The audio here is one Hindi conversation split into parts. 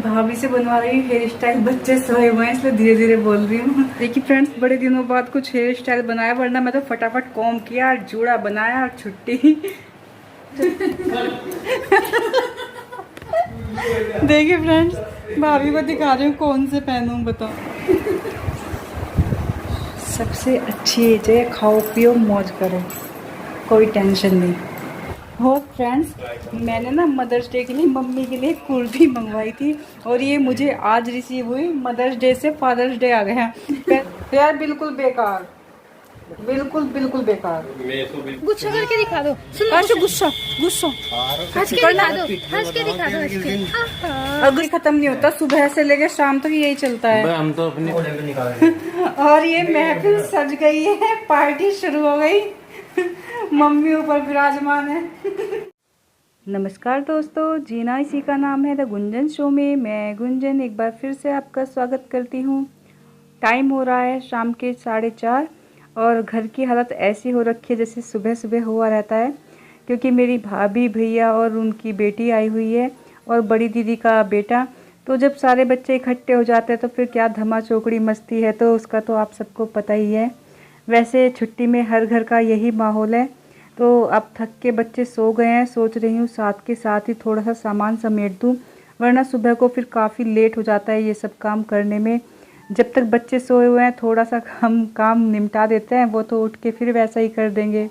भाभी से बनवा रही हूँ हेयर स्टाइल। बच्चे सोए हुए हैं इसलिए धीरे धीरे बोल रही हूँ। देखिए फ्रेंड्स, बड़े दिनों बाद कुछ हेयर स्टाइल बनाया, वरना मैं तो फटाफट कॉम किया और जूड़ा बनाया और छुट्टी। देखिए फ्रेंड्स, भाभी को दिखा रही हूँ कौन से पहनूं, बताओ। सबसे अच्छी एज है, खाओ पियो मौज करो, कोई टेंशन नहीं। हो फ्रेंड्स, मैंने ना मदर्स डे के लिए मम्मी के लिए कुर्ती मंगवाई थी और ये मुझे आज रिसीव हुई। मदर्स डे से फादर्स डे आ गया। यार बिल्कुल बेकार, बिल्कुल बिल्कुल बेकार। गुस्सा करके दिखा दो। अच्छा गुस्सा गुस्सा हंस के दिखा दो, हंस के दिखा दो, हंस के। अगर खत्म नहीं होता, सुबह से लेकर शाम तक यही चलता है। हम तो अपने और ये महफिल सज गई है, पार्टी शुरू हो गई। मम्मी ऊपर विराजमान है। नमस्कार दोस्तों, जीना इसी का नाम है द गुंजन शो में मैं गुंजन एक बार फिर से आपका स्वागत करती हूँ। टाइम हो रहा है शाम के 4:30 और घर की हालत ऐसी हो रखी है जैसे सुबह सुबह हुआ रहता है, क्योंकि मेरी भाभी भैया और उनकी बेटी आई हुई है और बड़ी दीदी का बेटा। तो जब सारे बच्चे इकट्ठे हो जाते हैं तो फिर क्या धमा चौकड़ी मस्ती है, तो उसका तो आप सबको पता ही है। वैसे छुट्टी में हर घर का यही माहौल है। तो अब थक के बच्चे सो गए हैं, सोच रही हूँ साथ के साथ ही थोड़ा सा सामान समेट दूँ, वरना सुबह को फिर काफ़ी लेट हो जाता है ये सब काम करने में। जब तक बच्चे सोए हुए हैं थोड़ा सा हम काम निपटा देते हैं, वो तो उठ के फिर वैसा ही कर देंगे।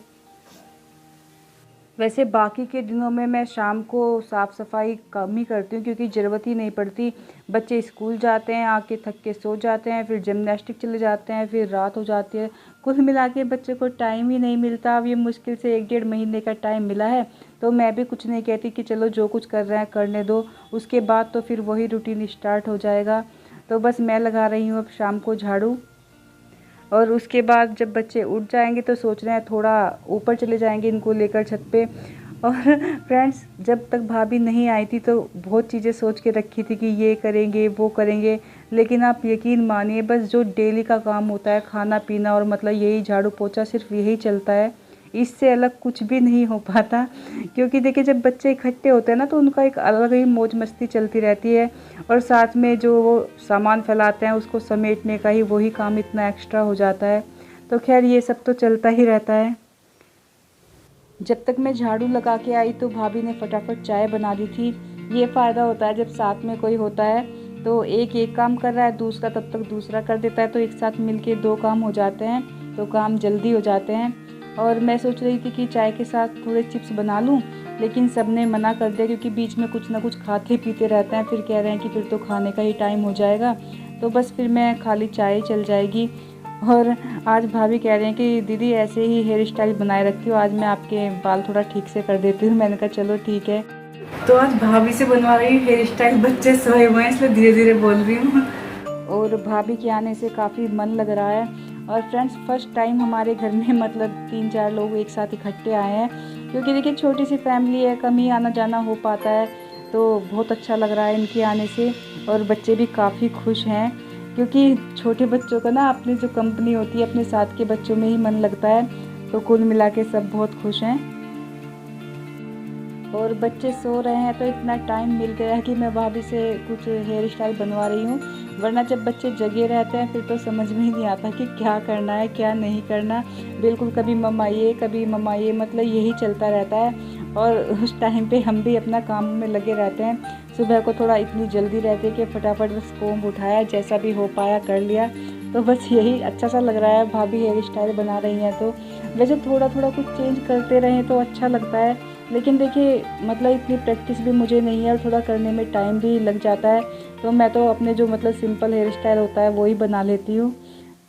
वैसे बाकी के दिनों में मैं शाम को साफ़ सफाई कम ही करती हूँ, क्योंकि ज़रूरत ही नहीं पड़ती। बच्चे स्कूल जाते हैं, आके थक के सो जाते हैं, फिर जिमनास्टिक चले जाते हैं, फिर रात हो जाती है। कुल मिला के बच्चे को टाइम ही नहीं मिलता। अब ये मुश्किल से 1-1.5 महीने का टाइम मिला है, तो मैं भी कुछ नहीं कहती कि चलो जो कुछ कर रहे हैं करने दो। उसके बाद तो फिर वही रूटीन स्टार्ट हो जाएगा। तो बस मैं लगा रही हूँ अब शाम को झाड़ू, और उसके बाद जब बच्चे उठ जाएंगे तो सोच रहे हैं थोड़ा ऊपर चले जाएंगे इनको लेकर छत पे। और फ्रेंड्स, जब तक भाभी नहीं आई थी तो बहुत चीज़ें सोच के रखी थी कि ये करेंगे वो करेंगे, लेकिन आप यकीन मानिए बस जो डेली का काम होता है, खाना पीना और मतलब यही झाड़ू पोछा, सिर्फ यही चलता है। इससे अलग कुछ भी नहीं हो पाता, क्योंकि देखिए जब बच्चे इकट्ठे होते हैं ना तो उनका एक अलग ही मौज मस्ती चलती रहती है, और साथ में जो वो सामान फैलाते हैं उसको समेटने का ही वही काम इतना एक्स्ट्रा हो जाता है। तो खैर ये सब तो चलता ही रहता है। जब तक मैं झाड़ू लगा के आई तो भाभी ने फटाफट चाय बना दी थी। ये फ़ायदा होता है जब साथ में कोई होता है, तो एक काम कर रहा है, दूसरा तब तक दूसरा कर देता है, तो एक साथ मिलके 2 काम हो जाते हैं, तो काम जल्दी हो जाते हैं। और मैं सोच रही थी कि चाय के साथ थोड़े चिप्स बना लूं, लेकिन सबने मना कर दिया, क्योंकि बीच में कुछ ना कुछ खाते पीते रहते हैं, फिर कह रहे हैं कि फिर तो खाने का ही टाइम हो जाएगा, तो बस फिर मैं खाली चाय चल जाएगी। और आज भाभी कह रहे हैं कि दीदी ऐसे ही हेयर स्टाइल बनाए रखी हो, आज मैं आपके बाल थोड़ा ठीक से कर देती हूँ। मैंने कहा चलो ठीक है। तो आज भाभी से बनवा रही हूँ हेयर स्टाइल। बच्चे सोए हुए हैं इसलिए धीरे धीरे बोल रही हूँ, और भाभी के आने से काफ़ी मन लग रहा है। और फ्रेंड्स, फर्स्ट टाइम हमारे घर में मतलब 3-4 लोग एक साथ इकट्ठे आए हैं, क्योंकि देखिए छोटी सी फैमिली है, कम ही आना जाना हो पाता है, तो बहुत अच्छा लग रहा है इनके आने से। और बच्चे भी काफ़ी खुश हैं, क्योंकि छोटे बच्चों का ना अपनी जो कंपनी होती है अपने साथ के बच्चों में ही मन लगता है। तो कुल मिला के सब बहुत खुश हैं। और बच्चे सो रहे हैं तो इतना टाइम मिल गया है कि मैं भाभी से कुछ हेयर स्टाइल बनवा रही हूँ, वरना जब बच्चे जगे रहते हैं फिर तो समझ में ही नहीं आता कि क्या करना है क्या नहीं करना। बिल्कुल कभी मम्मा ये कभी मम्मा ये, मतलब यही चलता रहता है। और उस टाइम पे हम भी अपना काम में लगे रहते हैं। सुबह को थोड़ा इतनी जल्दी रहती है कि फटाफट बस कोम उठाया, जैसा भी हो पाया कर लिया। तो बस यही अच्छा सा लग रहा है, भाभी हेयर स्टाइल बना रही हैं तो। वैसे थोड़ा थोड़ा कुछ चेंज करते रहें तो अच्छा लगता है, लेकिन देखिए मतलब इतनी प्रैक्टिस भी मुझे नहीं है और थोड़ा करने में टाइम भी लग जाता है, तो मैं तो अपने जो मतलब सिंपल हेयर स्टाइल होता है वही बना लेती हूँ।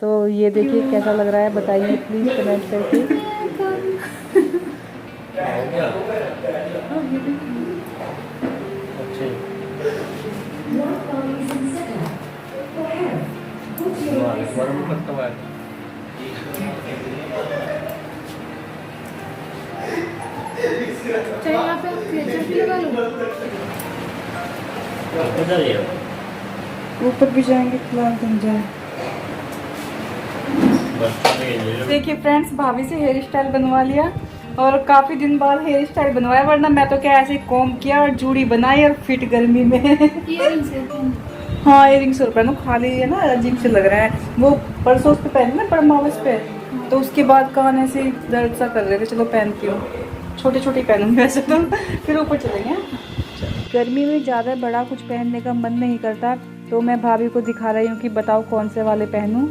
तो ये देखिए कैसा लग रहा है, बताइए प्लीज़ कमेंट करके। ऊपर भी जाएंगे, फिलहाल बन जाए। देखिए फ्रेंड्स, भाभी से हेयर स्टाइल बनवा लिया और काफी दिन बाद हेयर स्टाइल बनवाया, वरना मैं तो क्या ऐसे कॉम किया और जूड़ी बनाई और फिट गर्मी में। हाँ इयरिंग्स और पहनो, खाली है ना अजीब से लग रहा है। वो परसों उस पे पहनी ना परमावस पे, तो उसके बाद कान ऐसे दर्द सा कर रहे थे। चलो पहनती हूँ, छोटी छोटी पहनूंगी वैसे तो, फिर ऊपर चलेंगे। गर्मी में ज़्यादा बड़ा कुछ पहनने का मन नहीं करता, तो मैं भाभी को दिखा रही हूँ कि बताओ कौन से वाले पहनूं।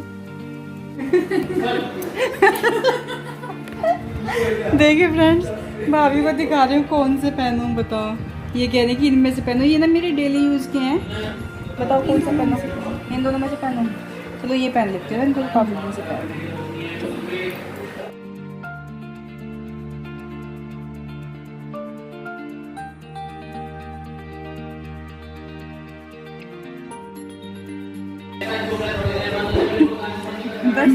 देखिए फ्रेंड्स, भाभी को दिखा रही हूँ कौन से पहनूं, बताओ। ये कह रहे हैं कि इनमें से पहनो, ये ना मेरे डेली यूज़ के हैं, बताओ कौन सा पहनो, इन दोनों में से पहनूं। चलो ये पहन लेती हूँ, इनको काफ़ी दिन से पहन। बस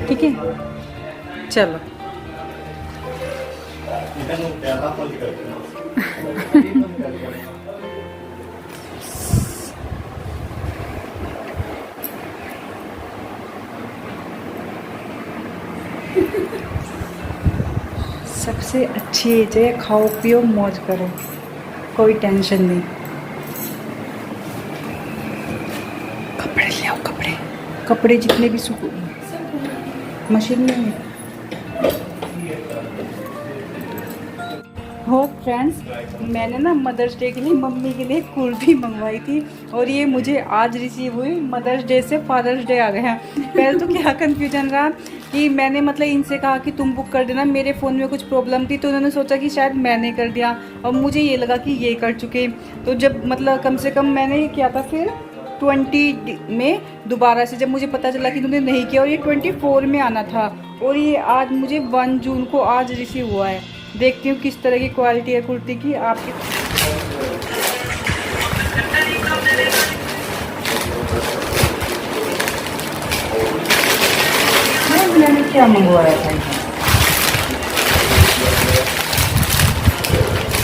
ठीक है, चलो। सबसे अच्छी एज है, खाओ पियो मौज करो, कोई टेंशन नहीं। कपड़े ले आओ, कपड़े कपड़े जितने भी सूख मशीन में है। हो फ्रेंड्स, मैंने ना मदर्स डे के लिए मम्मी के लिए कुर्ती मंगवाई थी, और ये मुझे आज रिसीव हुई। मदर्स डे से फादर्स डे आ गया। पहले तो क्या कंफ्यूजन रहा कि मैंने मतलब इनसे कहा कि तुम बुक कर देना, मेरे फ़ोन में कुछ प्रॉब्लम थी, तो उन्होंने सोचा कि शायद मैंने कर दिया, और मुझे ये लगा कि ये कर चुके। तो जब मतलब कम से कम मैंने ये किया था, फिर 20 में दोबारा से जब मुझे पता चला कि तुमने नहीं किया, और ये 24 में आना था, और ये आज मुझे 1 जून को आज रिसीव हुआ है। देखती हूँ किस तरह की क्वालिटी है कुर्ती की आपकी। मैंने क्या मंगवाया था,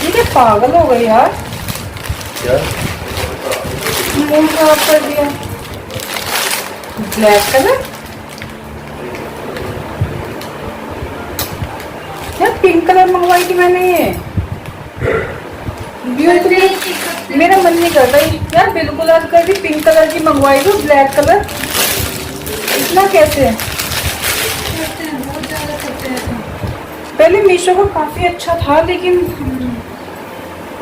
ये क्या पागल हो गई यार, क्या मुंह खराब कर दिया। ब्लैक कलर, यार पिंक कलर मंगवाई थी मैंने, ये मेरा मन नहीं करता यार, बिल्कुल आज कर दी। पिंक कलर की मंगवाई थी, ब्लैक कलर इतना कैसे। पहले मीशो का काफी अच्छा था, लेकिन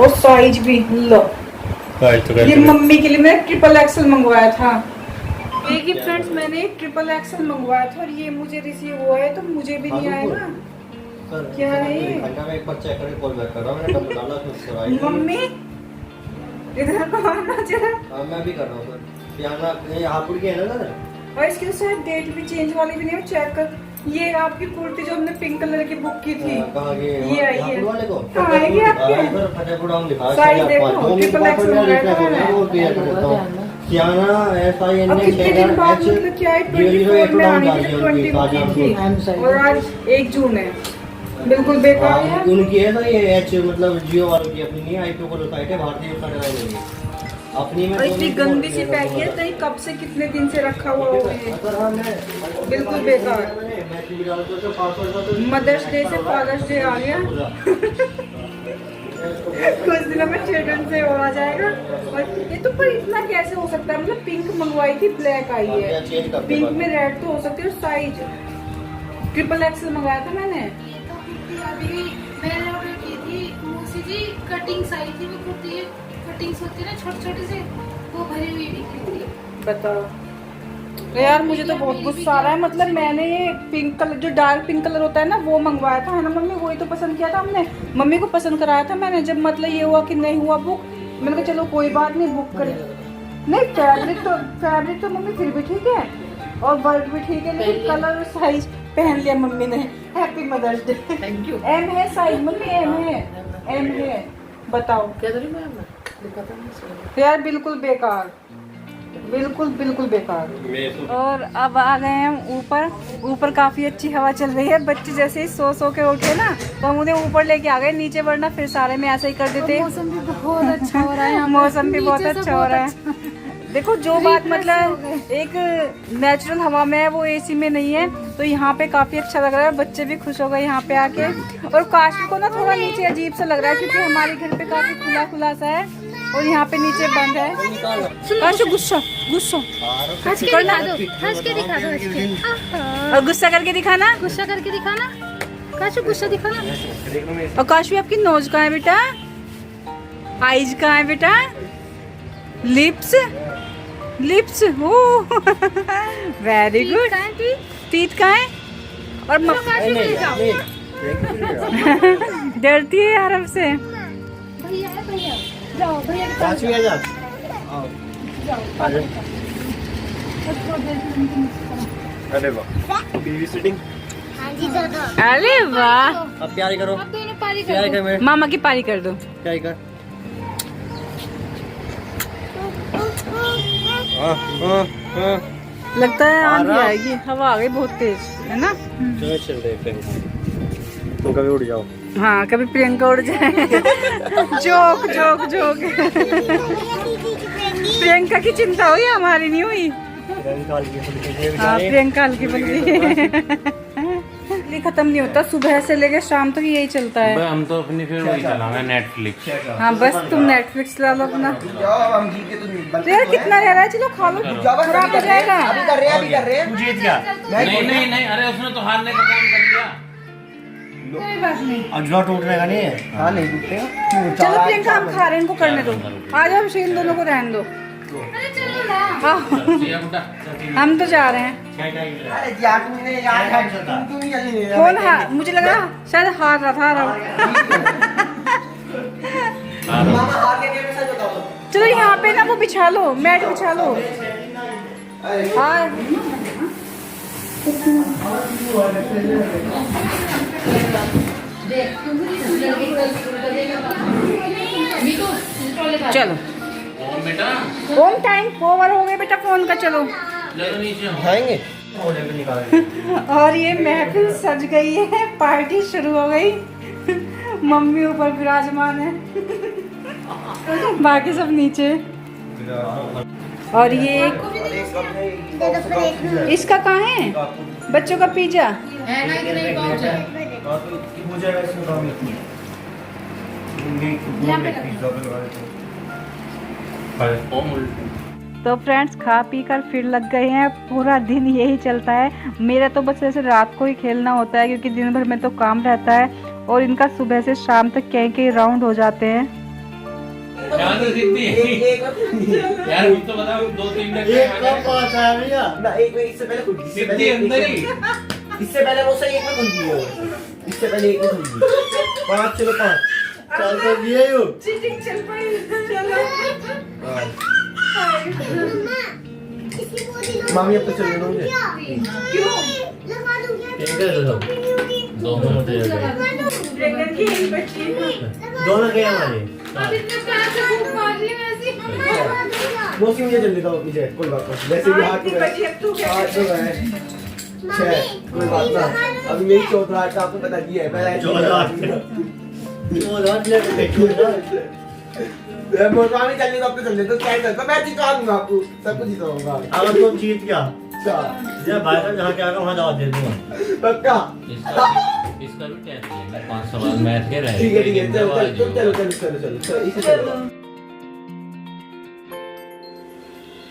और साइज भी लो, ये मम्मी के लिए मैंने ट्रिपल एक्सल मंगवाया था। देखिए फ्रेंड्स, मैंने ट्रिपल एक्सल मंगवाया था और ये मुझे रिसीव हुआ है, तो मुझे भी नहीं आया ना। क्या है ये? मम्मी इधर को आना जरा। मैं भी कर रहा हूँ सर, आप है ना सर, और इसकी तो शायद डेट भी चेंज वाली भी नहीं है, चेक कर। ये आपकी कुर्ती जो हमने पिंक कलर की बुक की थी, ये आई है। कहाँ आएगी आपकी? साइज देखो, ट्रिपल एक्सल मंगाया था मैंने। कितने दिन बाद मतलब क्या है, 24 में आनी थी, 20 बुकिंग थी, और आज 1 जून है। बिल्कुल बेकार है उनकी है सर, ये एच मतलब जियो वालों की, अपनी नहीं आईपीओ को साइट है, भारतीय अपनी में। इतनी गंदी सी पैकिंग है, कहीं कब से कितने दिन से रखा हुआ हो ये, बिल्कुल बेकार। मदर्स डे से फादर्स डे आ गया। कुछ दिनों में चिल्ड्रन डे और आ जाएगा। और ये तो पर इतना कैसे हो सकता है, मतलब पिंक मंगवाई थी, ब्लैक आई है, पिंक में रेड तो हो सकती है। साइज ट्रिपल एक्सल मंगाया था मैंने। मैंने ऑर्डर की थी मौसी जी, कटिंग साइज थी वो कुर्ती, कटिंग्स होती है ना छोटे छोटे से, वो भरी हुई निकली थी। बताओ यार, मुझे तो बहुत गुस्सा आ रहा है। मतलब मैंने ये पिंक कलर, जो डार्क पिंक कलर होता है ना, वो मंगवाया था, है ना मम्मी, वही तो पसंद किया था हमने, मम्मी को पसंद कराया था मैंने। जब मतलब ये हुआ कि नहीं हुआ बुक, मैंने कहा चलो कोई बात नहीं, बुक कर। नहीं फैब्रिक तो मम्मी फिर भी ठीक है, और वर्क भी ठीक है, लेकिन कलर और साइज पहन लिया मम्मी ने। Happy mother's day. Thank you. M है साइज मम्मी, एम है। बताओ यार, बिल्कुल बेकार, बिल्कुल बेकार। और अब आ गए हैं ऊपर काफी अच्छी हवा चल रही है। बच्चे जैसे ही सो के उठे ना, तो हम उन्हें ऊपर लेके आ गए, नीचे वरना फिर सारे में ऐसा ही कर देते। मौसम भी बहुत अच्छा हो रहा है, मौसम भी बहुत अच्छा हो रहा है। देखो जो बात मतलब एक नेचुरल हवा में है, वो एसी में नहीं है। तो यहाँ पे काफ़ी अच्छा लग रहा है, बच्चे भी खुश हो गए यहाँ पे आके। और काश को ना थोड़ा नीचे अजीब सा लग रहा है क्योंकि हमारे घर पे काफ़ी खुला खुला सा है और यहाँ पे नीचे बंद है। काशू गुस्सा गुस्सा हंस के दिखा दो, हंस के दिखा दो, हंस के। और गुस्सा करके दिखाना, गुस्सा करके दिखाना, काशू गुस्सा दिखाना। और काशू आपकी नोज कहाँ है बेटा, आईज कहाँ है बेटा, लिप्स लिप्स, हो वेरी गुड। टीथ कहाँ है, और डरती है यार हमसे। भैया है, भैया जाओ, भैया के पास काशी आ जा। अरे वाह, बीवी सिटिंग। अरे वाह, अब प्यारी करो, अब दोनों पारी प्यारी करो। कर मेरे, मामा की पारी कर दो। प्यारी कर। हाँ हाँ हाँ। लगता है आंधी आ रहा। आएगी, हवा आ गई बहुत तेज, है ना। चलो चल रहे हैं, तुम कभी उड़ जाओ। हाँ, कभी प्रियंका उड़ जाए। Joke joke joke. प्रियंका की चिंता हुई, हमारी नहीं हुई। हाँ, प्रियंका हल्की फुल्की। ये खत्म नहीं होता, सुबह से लेकर शाम तक यही चलता है। हम तो अपनी फिर वही चलाएंगे नेटफ्लिक्स। हाँ, बस तुम नेटफ्लिक्स चला लो अपना। तो यार कितना रह रहा है, चलो खा लो, खराब हो जाएगा। तू जीत गया। नहीं नहीं नहीं, अरे उसने तो हारने का काम कर दिया। कोई बात नहीं। अजवा टूटने का नहीं है। हाँ नहीं टूटेगा। चलो प्रियंका, हम खा रहे हैं, इनको करने दो। आ जाओ, इन दोनों को रहने दो। अरे चलो ना। हाँ, हम तो जा रहे हैं। अरे यार तुमने यार तुम नहीं चली। कौन हार, मुझे लगा शायद हार रहा था। मामा हार के गेम में सच बताओ। चलो यहाँ पे ना वो बिछा लो, मैट बिछा लो। हाँ, चलो बेटा ओम, टाइम ओवर हो गया बेटा फोन का। चलो चलो नीचे हो। खाएंगे। और ये महफिल सज गई है, पार्टी शुरू हो गई। मम्मी ऊपर विराजमान है, बाकी सब नीचे। और ये इसका कहाँ है, बच्चों का पिज्जा। है ना, इतना ही पहुंचा। तो फ्रेंड्स, खा पी कर फिर लग गए हैं, पूरा दिन यही चलता है। मेरा तो बस ऐसे रात को ही खेलना होता है क्योंकि दिन भर में तो काम रहता है, और इनका सुबह से शाम तक कई राउंड हो जाते हैं। यार तो कितनी है? यार हम तो बताओ 2-3 मिनट एक कब पहुंचा है भैया? ना एक में इससे पहले खुद इससे कितनी अंदर ही। इससे पहले वो सही एक में खुल गई है, इससे पहले एक में खुल गई। 5 चलो 5 चल कर दिए यू चीटिंग चल पड़ी। चलो मामी अब तो चल दो मुझे। क्यों? दोनों मुझे दोनों गए हमारे। अब इतने प्यार से खूब मार रही है ऐसी। मौसी मुझे जल्दी दो मुझे, कोई बात नहीं। वैसे भी हाथ में 8 तो है 6, कोई बात ना। अभी मेरी 14 8 आपको बता दिया है, पहले 14 मोरवानी चलने तो आपको चलने तो क्या करता, मैं जिता दूंगा आपको, सब कुछ जिताऊंगा। अगर तुम जीत गया जब भाई साहब जहाँ क्या वहाँ दावत दे दूंगा पक्का। इसका भी टेस्ट है, 5 सवाल मैथ के रहे। ठीक है चलो इसे चलो।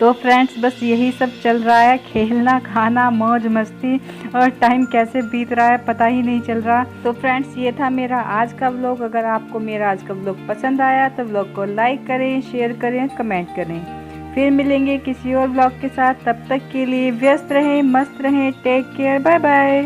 तो फ्रेंड्स, बस यही सब चल रहा है, खेलना, खाना, मौज मस्ती, और टाइम कैसे बीत रहा है पता ही नहीं चल रहा। तो फ्रेंड्स, ये था मेरा आज का व्लॉग। अगर आपको मेरा आज का व्लॉग पसंद आया तो व्लॉग को लाइक करें, शेयर करें, कमेंट करें। फिर मिलेंगे किसी और व्लॉग के साथ, तब तक के लिए व्यस्त रहें, मस्त रहें, टेक केयर, बाय बाय।